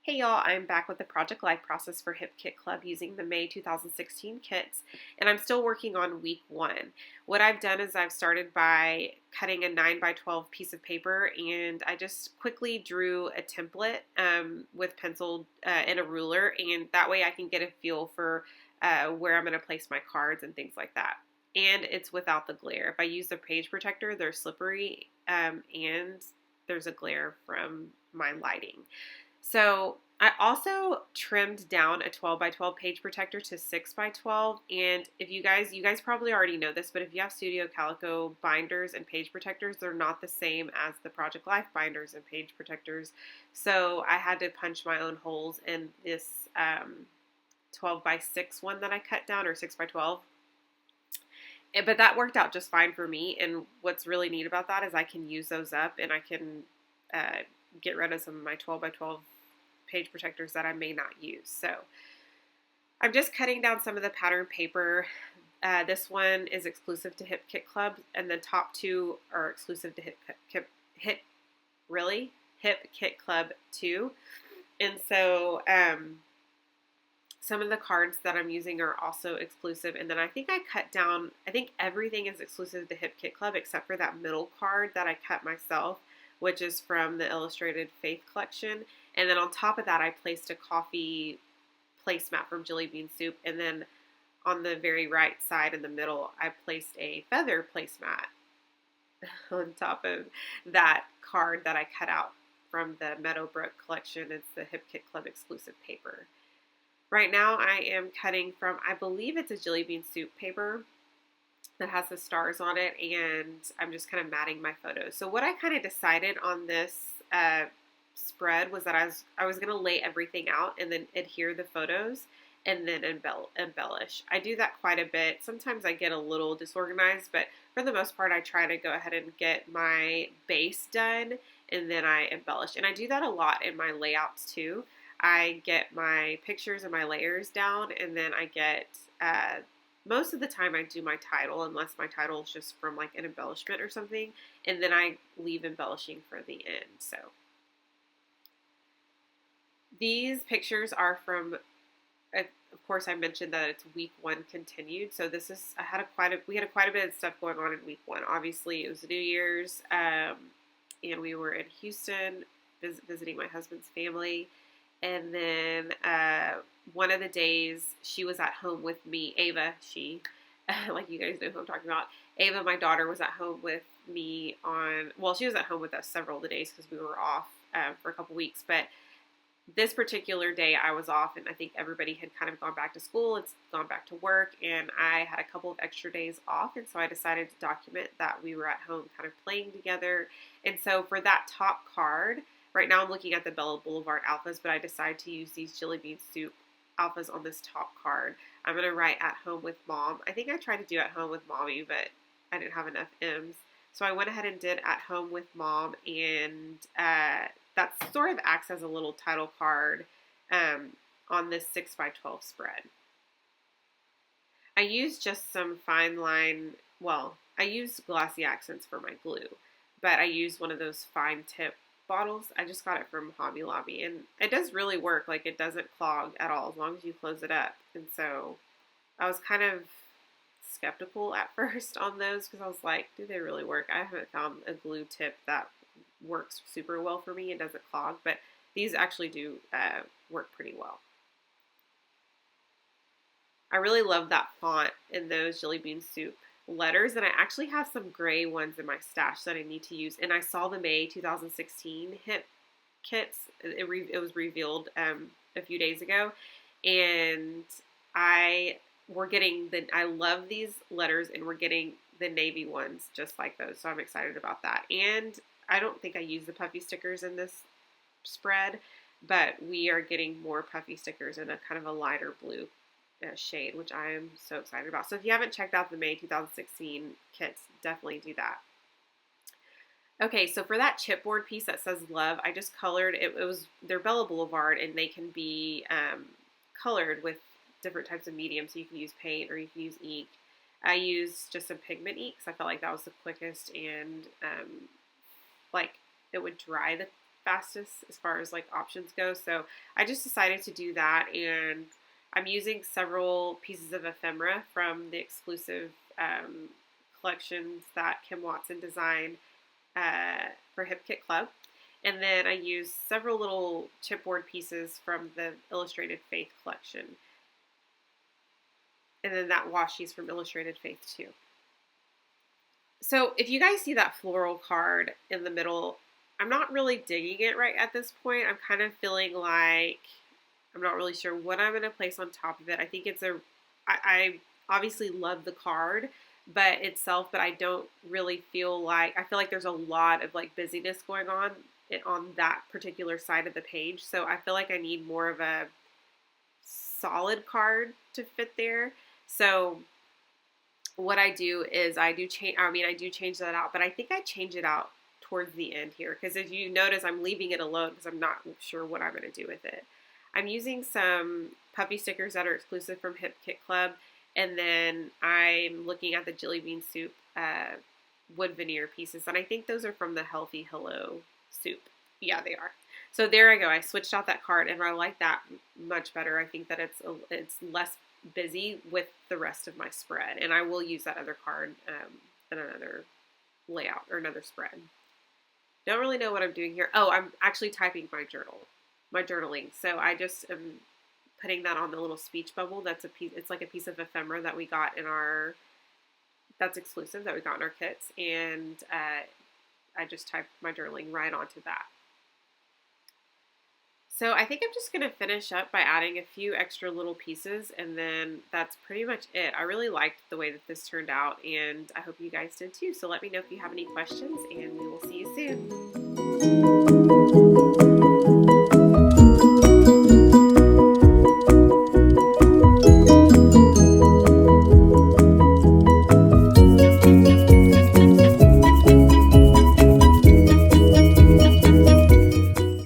Hey y'all, I'm back with the Project Life process for Hip Kit Club using the May 2016 kits, and I'm still working on week one. What I've done is I've started by cutting a 9 by 12 piece of paper, and I just quickly drew a template with pencil and a ruler, and that way I can get a feel for where I'm going to place my cards and things like that. And it's without the glare. If I use the page protector, they're slippery and there's a glare from my lighting. So I also trimmed down a 12 by 12 page protector to 6 by 12. And if you guys probably already know this, but if you have Studio Calico binders and page protectors, they're not the same as the Project Life binders and page protectors. So I had to punch my own holes in this 12 by 6 one that I cut down, or 6 by 12. But that worked out just fine for me. And what's really neat about that is I can use those up, and I can get rid of some of my 12 by 12 page protectors that I may not use. So I'm just cutting down some of the pattern paper. This one is exclusive to Hip Kit Club, and the top two are exclusive to Hip Kit Club 2. And so some of the cards that I'm using are also exclusive. And then I think everything is exclusive to Hip Kit Club except for that middle card that I cut myself, which is from the Illustrated Faith collection. And then on top of that, I placed a coffee placemat from Jelly Bean Soup. And then on the very right side in the middle, I placed a feather placemat on top of that card that I cut out from the Meadowbrook collection. It's the Hip Kit Club exclusive paper. Right now, I am cutting from, I believe it's a Jelly Bean Soup paper that has the stars on it, and I'm just kind of matting my photos. So what I kind of decided on this spread was that I was going to lay everything out and then adhere the photos and then embellish. I do that quite a bit. Sometimes I get a little disorganized, but for the most part, I try to go ahead and get my base done and then I embellish. And I do that a lot in my layouts too. I get my pictures and my layers down, and then I get most of the time I do my title, unless my title is just from like an embellishment or something, and then I leave embellishing for the end. So these pictures are from, of course, I mentioned that it's week one continued. So this is, we had quite a bit of stuff going on in week one. Obviously, it was New Year's, and we were in Houston visiting my husband's family. And then one of the days she was at home with me, Ava, like you guys know who I'm talking about. Ava, my daughter, was at home with me she was at home with us several of the days because we were off for a couple weeks. But this particular day I was off, and I think everybody had kind of gone back to school and gone back to work, and I had a couple of extra days off, and so I decided to document that we were at home kind of playing together. And so for that top card, right now I'm looking at the Bella Boulevard alphas, but I decided to use these Jelly Bean Soup alphas on this top card. I'm going to write "At Home with Mom." I think I tried to do "At Home with Mommy," but I didn't have enough M's. So I went ahead and did "At Home with Mom," and that sort of acts as a little title card on this 6 by 12 spread. I used just some fine line, I used glossy accents for my glue, but I used one of those fine tip bottles. I just got it from Hobby Lobby, and it does really work. Like, it doesn't clog at all as long as you close it up. And so I was kind of skeptical at first on those because I was like, do they really work? I haven't found a glue tip that works super well for me and doesn't clog, but these actually do work pretty well. I really love that font in those Jelly Bean Soup letters, and I actually have some gray ones in my stash that I need to use. And I saw the May 2016 Hip kits. It was revealed a few days ago, and I love these letters, and we're getting the navy ones just like those, so I'm excited about that. And I don't think I use the puffy stickers in this spread, but we are getting more puffy stickers in a kind of a lighter blue shade, which I am so excited about. So if you haven't checked out the May 2016 kits, definitely do that. Okay, so for that chipboard piece that says love, I just colored, they're Bella Boulevard, and they can be colored with different types of mediums. So you can use paint or you can use ink. I used just some pigment ink because I felt like that was the quickest, and like it would dry the fastest as far as like options go. So I just decided to do that, and I'm using several pieces of ephemera from the exclusive collections that Kim Watson designed for Hip Kit Club. And then I used several little chipboard pieces from the Illustrated Faith collection. And then that washi's from Illustrated Faith too. So if you guys see that floral card in the middle, I'm not really digging it right at this point. I'm kind of feeling like I'm not really sure what I'm going to place on top of it. I think it's I obviously love the card but I don't really feel like, I feel like there's a lot of like busyness going on that particular side of the page. So I feel like I need more of a solid card to fit there. So what I do is I do change that out, but I think I change it out towards the end here, because as you notice, I'm leaving it alone because I'm not sure what I'm going to do with it. I'm using some puffy stickers that are exclusive from Hip Kit Club, and then I'm looking at the Jelly Bean Soup wood veneer pieces, and I think those are from the Healthy Hello Soup. Yeah, they are. So there I go. I switched out that card, and I like that much better. I think that it's less busy with the rest of my spread, and I will use that other card in another layout or another spread. Don't really know what I'm doing here. Oh, I'm actually typing my journaling. So I just am putting that on the little speech bubble. That's a piece. It's like a piece of ephemera that we got in our. That's exclusive that we got in our kits, and I just typed my journaling right onto that. So I think I'm just going to finish up by adding a few extra little pieces, and then that's pretty much it. I really liked the way that this turned out, and I hope you guys did too. So let me know if you have any questions, and we will see you soon.